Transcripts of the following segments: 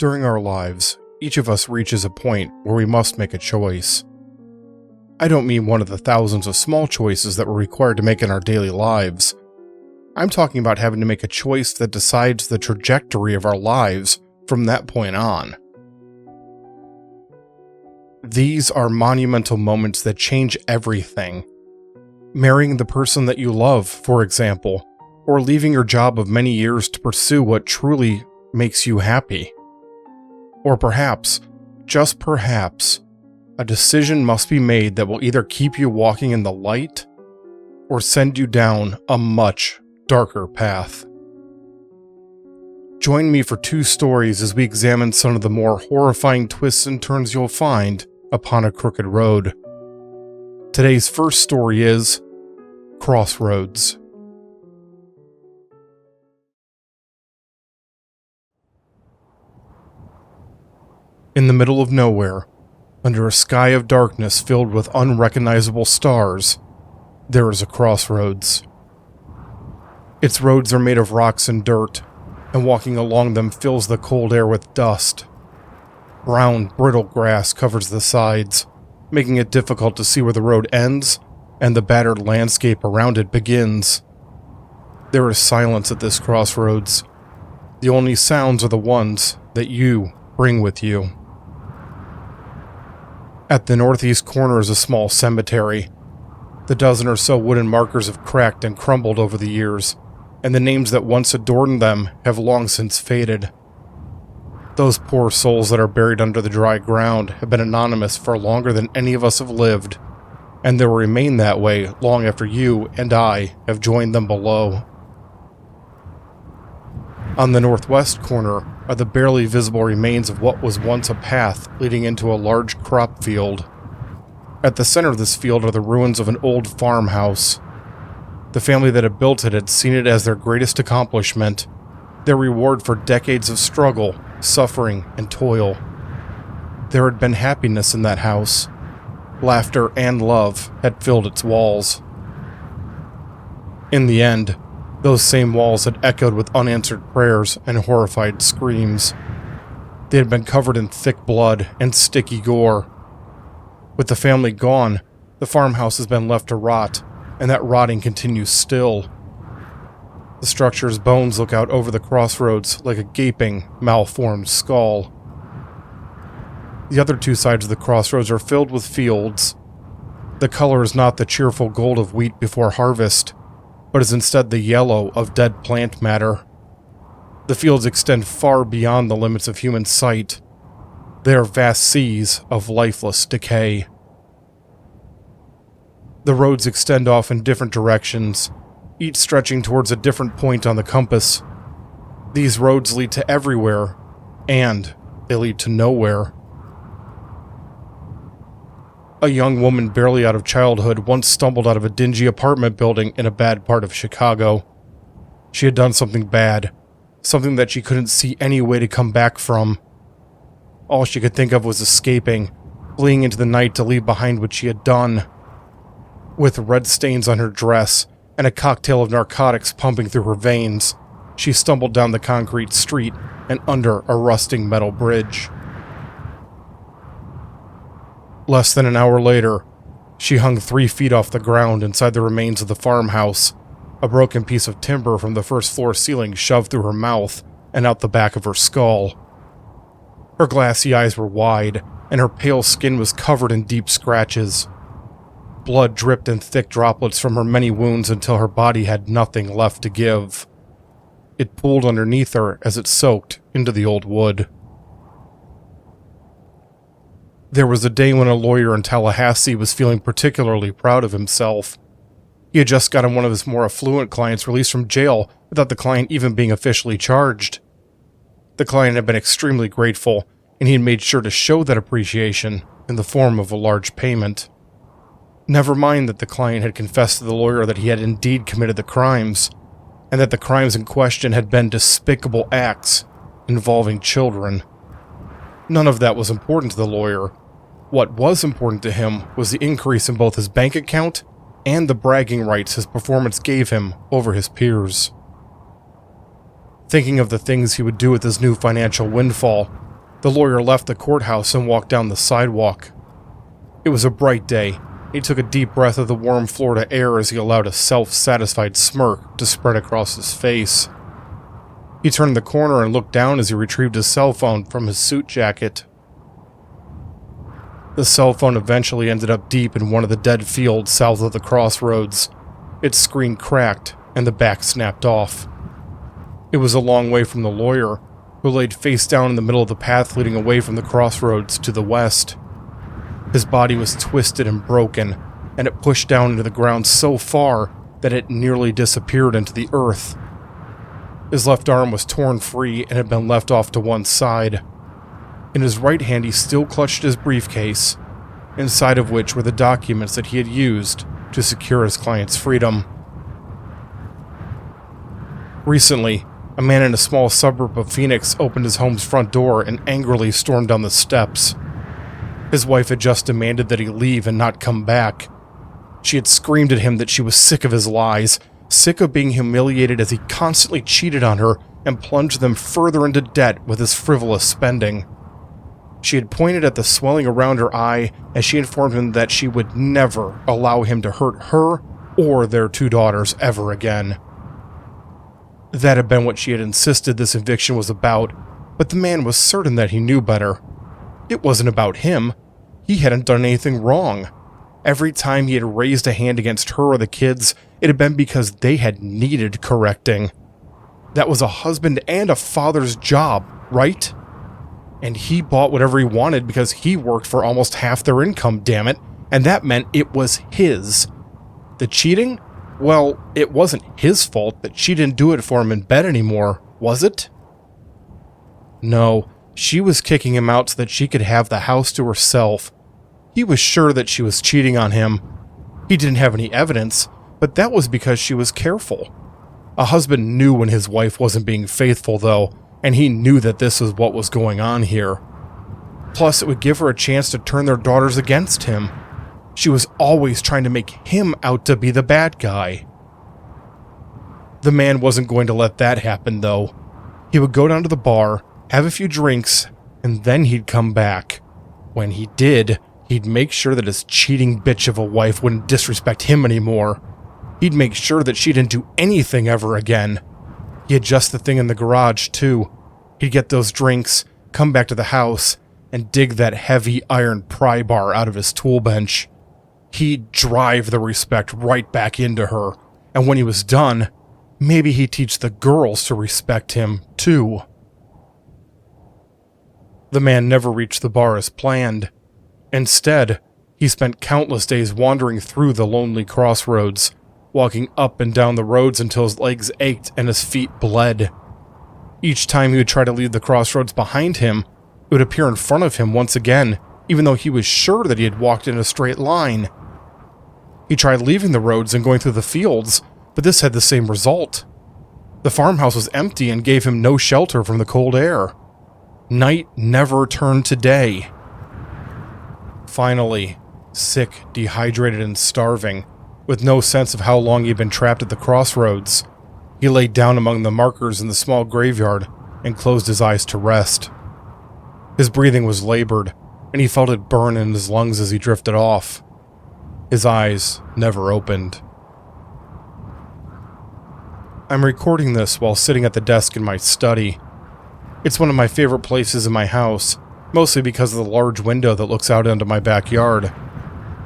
During our lives, each of us reaches a point where we must make a choice. I don't mean one of the thousands of small choices that we're required to make in our daily lives. I'm talking about having to make a choice that decides the trajectory of our lives from that point on. These are monumental moments that change everything. Marrying the person that you love, for example, or leaving your job of many years to pursue what truly makes you happy. Or perhaps, just perhaps, a decision must be made that will either keep you walking in the light or send you down a much darker path. Join me for 2 stories as we examine some of the more horrifying twists and turns you'll find upon a crooked road. Today's first story is Crossroads. In the middle of nowhere, under a sky of darkness filled with unrecognizable stars, there is a crossroads. Its roads are made of rocks and dirt, and walking along them fills the cold air with dust. Brown, brittle grass covers the sides, making it difficult to see where the road ends and the battered landscape around it begins. There is silence at this crossroads. The only sounds are the ones that you bring with you. At the northeast corner is a small cemetery. The dozen or so wooden markers have cracked and crumbled over the years, and the names that once adorned them have long since faded. Those poor souls that are buried under the dry ground have been anonymous for longer than any of us have lived, and they will remain that way long after you and I have joined them below. On the northwest corner are the barely visible remains of what was once a path leading into a large crop field. At the center of this field are the ruins of an old farmhouse. The family that had built it had seen it as their greatest accomplishment, their reward for decades of struggle, suffering, and toil. There had been happiness in that house. Laughter and love had filled its walls. In the end, those same walls had echoed with unanswered prayers and horrified screams. They had been covered in thick blood and sticky gore. With the family gone, the farmhouse has been left to rot, and that rotting continues still. The structure's bones look out over the crossroads like a gaping, malformed skull. The other 2 sides of the crossroads are filled with fields. The color is not the cheerful gold of wheat before harvest, but is instead the yellow of dead plant matter. The fields extend far beyond the limits of human sight. They are vast seas of lifeless decay. The roads extend off in different directions, each stretching towards a different point on the compass. These roads lead to everywhere, and they lead to nowhere. A young woman barely out of childhood once stumbled out of a dingy apartment building in a bad part of Chicago. She had done something bad, something that she couldn't see any way to come back from. All she could think of was escaping, fleeing into the night to leave behind what she had done. With red stains on her dress and a cocktail of narcotics pumping through her veins, she stumbled down the concrete street and under a rusting metal bridge. Less than an hour later, she hung 3 feet off the ground inside the remains of the farmhouse, a broken piece of timber from the first floor ceiling shoved through her mouth and out the back of her skull. Her glassy eyes were wide, and her pale skin was covered in deep scratches. Blood dripped in thick droplets from her many wounds until her body had nothing left to give. It pooled underneath her as it soaked into the old wood. There was a day when a lawyer in Tallahassee was feeling particularly proud of himself. He had just gotten one of his more affluent clients released from jail without the client even being officially charged. The client had been extremely grateful, and he had made sure to show that appreciation in the form of a large payment. Never mind that the client had confessed to the lawyer that he had indeed committed the crimes, and that the crimes in question had been despicable acts involving children. None of that was important to the lawyer. What was important to him was the increase in both his bank account and the bragging rights his performance gave him over his peers. Thinking of the things he would do with his new financial windfall, The lawyer left the courthouse and walked down the sidewalk. It was a bright day. He took a deep breath of the warm Florida air as he allowed a self-satisfied smirk to spread across his face. He turned the corner and looked down as he retrieved his cell phone from his suit jacket. The cell phone eventually ended up deep in one of the dead fields south of the Crossroads. Its screen cracked and the back snapped off. It was a long way from the lawyer, who laid face down in the middle of the path leading away from the Crossroads to the west. His body was twisted and broken, and it pushed down into the ground so far that it nearly disappeared into the earth. His left arm was torn free and had been left off to one side. In his right hand he still clutched his briefcase, inside of which were the documents that he had used to secure his client's freedom. Recently, a man in a small suburb of Phoenix opened his home's front door and angrily stormed down the steps. His wife had just demanded that he leave and not come back. She had screamed at him that she was sick of his lies, sick of being humiliated as he constantly cheated on her and plunged them further into debt with his frivolous spending. She had pointed at the swelling around her eye as she informed him that she would never allow him to hurt her or their 2 daughters ever again. That had been what she had insisted this eviction was about, but the man was certain that he knew better. It wasn't about him. He hadn't done anything wrong. Every time he had raised a hand against her or the kids, it had been because they had needed correcting. That was a husband and a father's job, right? And he bought whatever he wanted because he worked for almost half their income, damn it, and that meant it was his. The cheating? Well, it wasn't his fault that she didn't do it for him in bed anymore, was it? No, she was kicking him out so that she could have the house to herself. He was sure that she was cheating on him. He didn't have any evidence, but that was because she was careful. A husband knew when his wife wasn't being faithful, though, and he knew that this was what was going on here. Plus, it would give her a chance to turn their daughters against him. She was always trying to make him out to be the bad guy. The man wasn't going to let that happen, though. He would go down to the bar, have a few drinks, and then he'd come back. When he did, he'd make sure that his cheating bitch of a wife wouldn't disrespect him anymore. He'd make sure that she didn't do anything ever again. He'd adjust the thing in the garage, too. He'd get those drinks, come back to the house, and dig that heavy iron pry bar out of his tool bench. He'd drive the respect right back into her, and when he was done, maybe he'd teach the girls to respect him, too. The man never reached the bar as planned. Instead, he spent countless days wandering through the lonely crossroads, walking up and down the roads until his legs ached and his feet bled. Each time he would try to leave the crossroads behind him, it would appear in front of him once again, even though he was sure that he had walked in a straight line. He tried leaving the roads and going through the fields, but this had the same result. The farmhouse was empty and gave him no shelter from the cold air. Night never turned to day. Finally, sick, dehydrated, and starving, with no sense of how long he'd been trapped at the crossroads, he lay down among the markers in the small graveyard and closed his eyes to rest. His breathing was labored, and he felt it burn in his lungs as he drifted off. His eyes never opened. I'm recording this while sitting at the desk in my study. It's one of my favorite places in my house, mostly because of the large window that looks out into my backyard.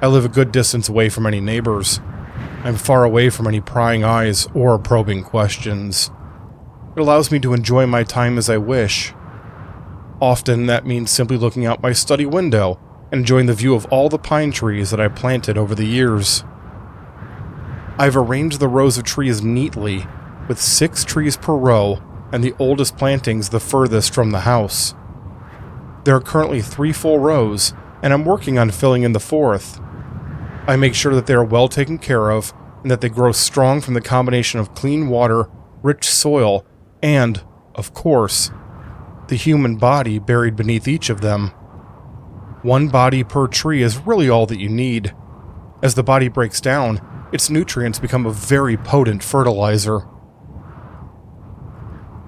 I live a good distance away from any neighbors. I'm far away from any prying eyes or probing questions. It allows me to enjoy my time as I wish. Often that means simply looking out my study window and enjoying the view of all the pine trees that I planted over the years. I've arranged the rows of trees neatly, with 6 trees per row, and the oldest plantings the furthest from the house. There are currently 3 full rows, and I'm working on filling in the 4th. I make sure that they are well taken care of, and that they grow strong from the combination of clean water, rich soil, and, of course, the human body buried beneath each of them. 1 body per tree is really all that you need. As the body breaks down, its nutrients become a very potent fertilizer.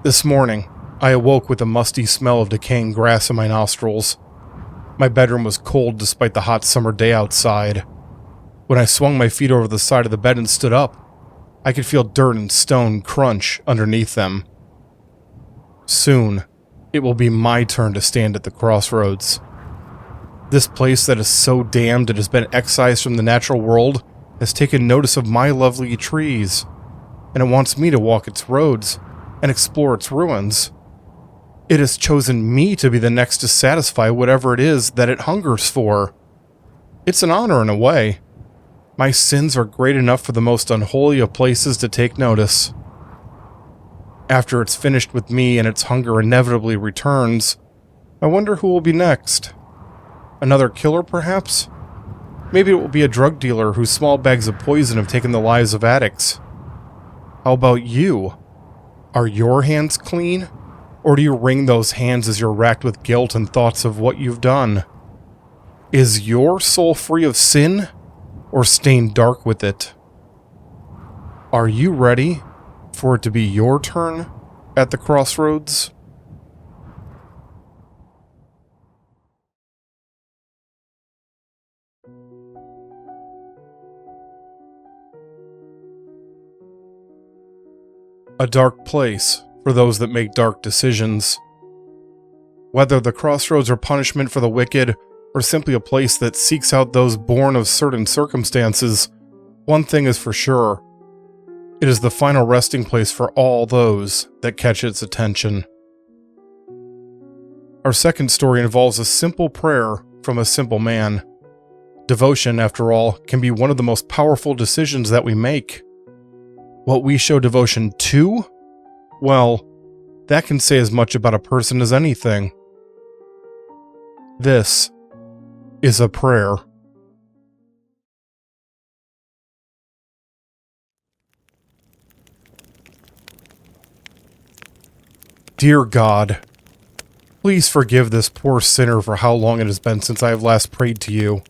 This morning, I awoke with the musty smell of decaying grass in my nostrils. My bedroom was cold despite the hot summer day outside. When I swung my feet over the side of the bed and stood up, I could feel dirt and stone crunch underneath them. Soon, it will be my turn to stand at the crossroads. This place that is so damned it has been excised from the natural world has taken notice of my lovely trees, and it wants me to walk its roads and explore its ruins. It has chosen me to be the next to satisfy whatever it is that it hungers for. It's an honor in a way. My sins are great enough for the most unholy of places to take notice. After it's finished with me and its hunger inevitably returns, I wonder who will be next. Another killer, perhaps? Maybe it will be a drug dealer whose small bags of poison have taken the lives of addicts. How about you? Are your hands clean? Or do you wring those hands as you're racked with guilt and thoughts of what you've done? Is your soul free of sin, or stained dark with it? Are you ready for it to be your turn at the crossroads? A dark place for those that make dark decisions. Whether the crossroads are punishment for the wicked, or simply a place that seeks out those born of certain circumstances, one thing is for sure. It is the final resting place for all those that catch its attention. Our second story involves a simple prayer from a simple man. Devotion, after all, can be one of the most powerful decisions that we make. What we show devotion to? Well, that can say as much about a person as anything. This is a prayer. Dear God, please forgive this poor sinner for how long it has been since I have last prayed to you.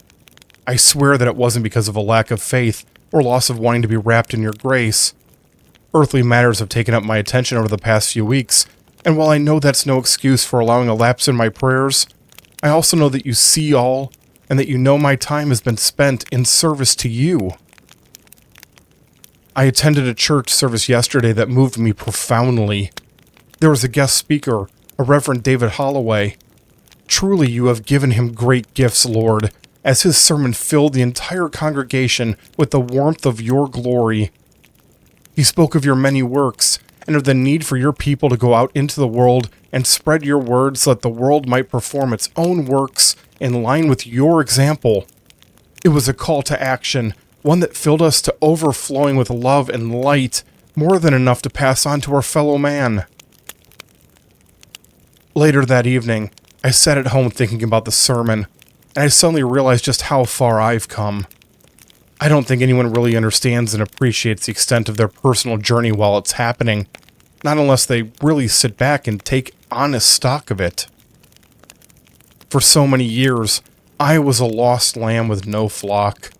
I swear that it wasn't because of a lack of faith or loss of wanting to be wrapped in your grace. Earthly matters have taken up my attention over the past few weeks, and while I know that's no excuse for allowing a lapse in my prayers, I also know that you see all, and that you know my time has been spent in service to you. I attended a church service yesterday that moved me profoundly. There was a guest speaker, a Reverend David Holloway. Truly you have given him great gifts, Lord, as his sermon filled the entire congregation with the warmth of your glory. He spoke of your many works, and of the need for your people to go out into the world and spread your word so that the world might perform its own works in line with your example. It was a call to action, one that filled us to overflowing with love and light, more than enough to pass on to our fellow man. Later that evening, I sat at home thinking about the sermon, and I suddenly realized just how far I've come. I don't think anyone really understands and appreciates the extent of their personal journey while it's happening, not unless they really sit back and take honest stock of it. For so many years, I was a lost lamb with no flock.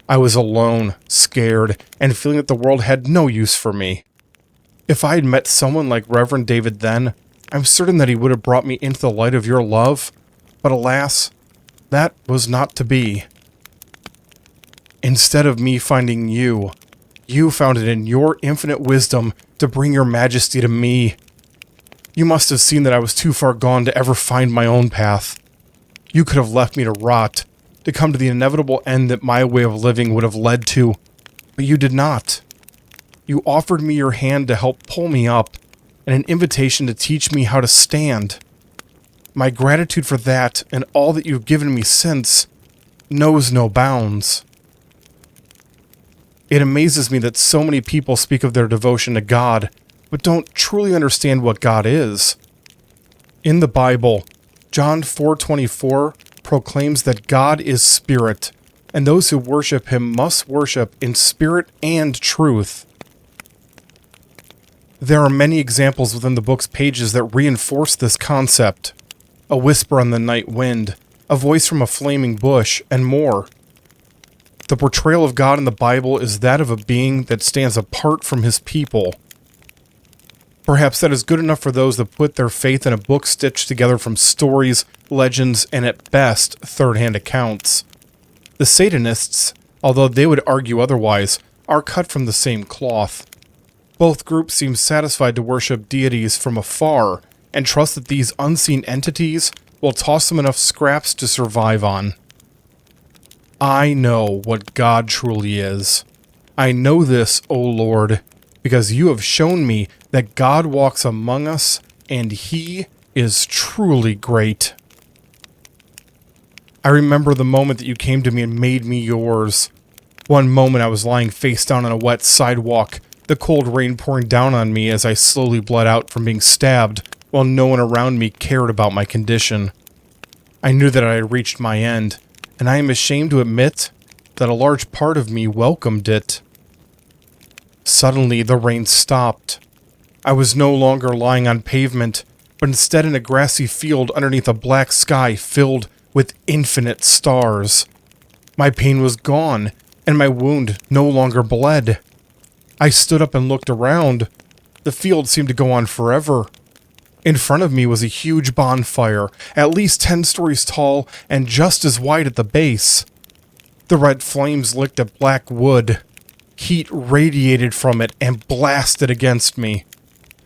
I was alone, scared, and feeling that the world had no use for me. If I had met someone like Reverend David then, I'm certain that he would have brought me into the light of your love, but alas, that was not to be. Instead of me finding you, you found it in your infinite wisdom to bring your majesty to me. You must have seen that I was too far gone to ever find my own path. You could have left me to rot, to come to the inevitable end that my way of living would have led to, but you did not. You offered me your hand to help pull me up, and an invitation to teach me how to stand. My gratitude for that, and all that you've given me since, knows no bounds. It amazes me that so many people speak of their devotion to God, but don't truly understand what God is. In the Bible, John 4:24 proclaims that God is spirit, and those who worship him must worship in spirit and truth. There are many examples within the book's pages that reinforce this concept. A whisper on the night wind, a voice from a flaming bush, and more. The portrayal of God in the Bible is that of a being that stands apart from his people. Perhaps that is good enough for those that put their faith in a book stitched together from stories, legends, and at best, third-hand accounts. The Satanists, although they would argue otherwise, are cut from the same cloth. Both groups seem satisfied to worship deities from afar and trust that these unseen entities will toss them enough scraps to survive on. I know what God truly is. I know this, O Lord, because you have shown me that God walks among us, and He is truly great. I remember the moment that you came to me and made me yours. One moment I was lying face down on a wet sidewalk, the cold rain pouring down on me as I slowly bled out from being stabbed, while no one around me cared about my condition. I knew that I had reached my end, and I am ashamed to admit that a large part of me welcomed it. Suddenly, the rain stopped. I was no longer lying on pavement, but instead in a grassy field underneath a black sky filled with infinite stars. My pain was gone, and my wound no longer bled. I stood up and looked around. The field seemed to go on forever. In front of me was a huge bonfire, at least 10 stories tall and just as wide at the base. The red flames licked at black wood. Heat radiated from it and blasted against me.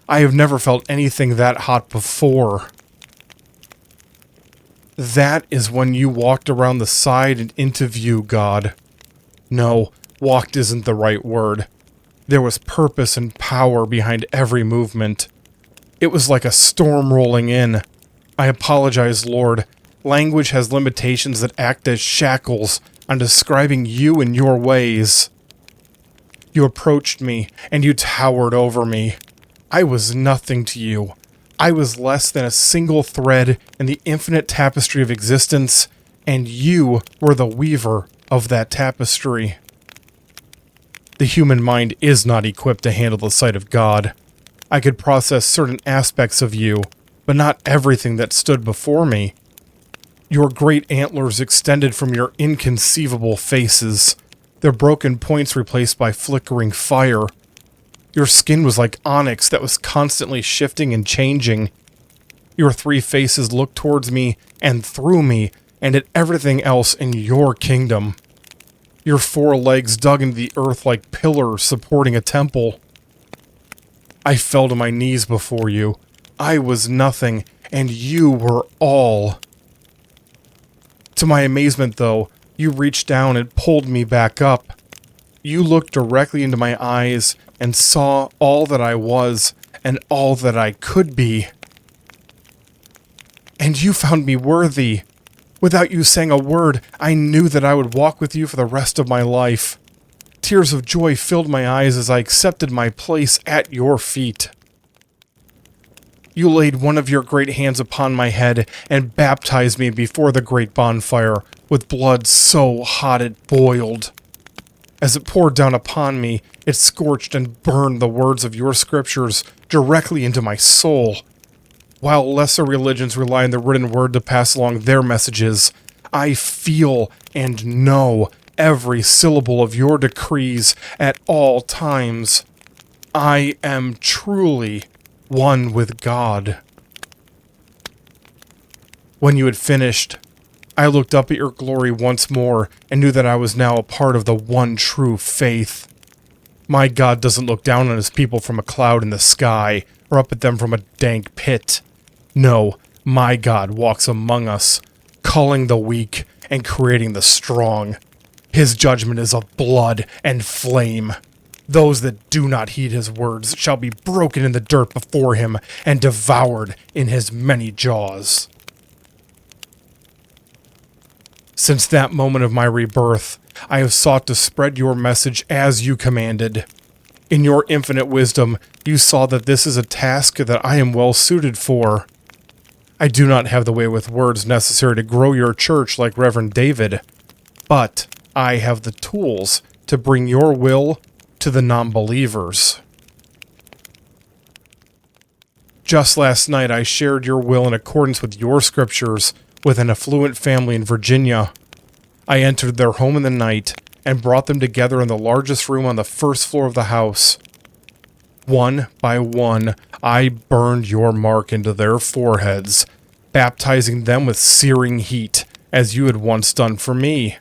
I have never felt anything that hot before. That is when you walked around the side and into view, God. No, walked isn't the right word. There was purpose and power behind every movement. It was like a storm rolling in. I apologize, Lord. Language has limitations that act as shackles on describing you and your ways. You approached me, and you towered over me. I was nothing to you. I was less than a single thread in the infinite tapestry of existence, and you were the weaver of that tapestry. The human mind is not equipped to handle the sight of God. I could process certain aspects of you, but not everything that stood before me. Your great antlers extended from your inconceivable faces, their broken points replaced by flickering fire. Your skin was like onyx that was constantly shifting and changing. Your 3 faces looked towards me and through me and at everything else in your kingdom. Your 4 legs dug into the earth like pillars supporting a temple. I fell to my knees before you. I was nothing, and you were all. To my amazement, though, you reached down and pulled me back up. You looked directly into my eyes and saw all that I was and all that I could be. And you found me worthy. Without you saying a word, I knew that I would walk with you for the rest of my life. Tears of joy filled my eyes as I accepted my place at your feet. You laid one of your great hands upon my head and baptized me before the great bonfire with blood so hot it boiled. As it poured down upon me, it scorched and burned the words of your scriptures directly into my soul. While lesser religions rely on the written word to pass along their messages, I feel and know every syllable of your decrees at all times. I am truly one with God. When you had finished, I looked up at your glory once more and knew that I was now a part of the one true faith. My God doesn't look down on his people from a cloud in the sky or up at them from a dank pit. No, my God walks among us, culling the weak and creating the strong. His judgment is of blood and flame. Those that do not heed his words shall be broken in the dirt before him and devoured in his many jaws. Since that moment of my rebirth, I have sought to spread your message as you commanded. In your infinite wisdom, you saw that this is a task that I am well suited for. I do not have the way with words necessary to grow your church like Reverend David, but I have the tools to bring your will to the non-believers. Just last night, I shared your will in accordance with your scriptures with an affluent family in Virginia. I entered their home in the night and brought them together in the largest room on the first floor of the house. One by one, I burned your mark into their foreheads, baptizing them with searing heat, as you had once done for me.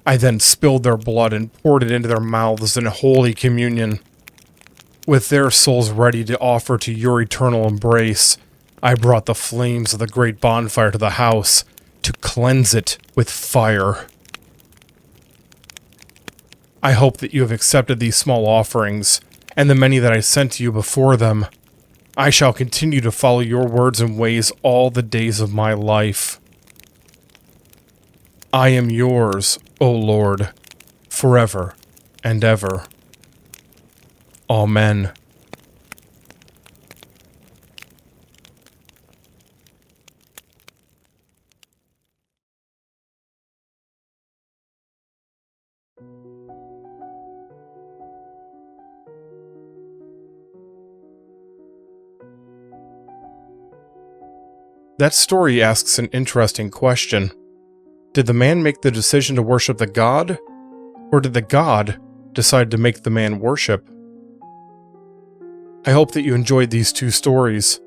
I then spilled their blood and poured it into their mouths in holy communion. With their souls ready to offer to your eternal embrace, I brought the flames of the great bonfire to the house to cleanse it with fire. I hope that you have accepted these small offerings, and the many that I sent to you before them. I shall continue to follow your words and ways all the days of my life. I am yours, O Lord, forever and ever. Amen. That story asks an interesting question. Did the man make the decision to worship the god? Or did the god decide to make the man worship? I hope that you enjoyed these two stories.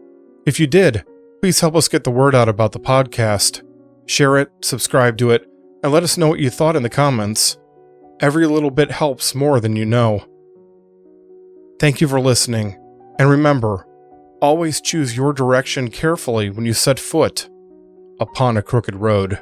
If you did, please help us get the word out about the podcast. Share it, subscribe to it, and let us know what you thought in the comments. Every little bit helps more than you know. Thank you for listening, and remember, always choose your direction carefully when you set foot upon a crooked road.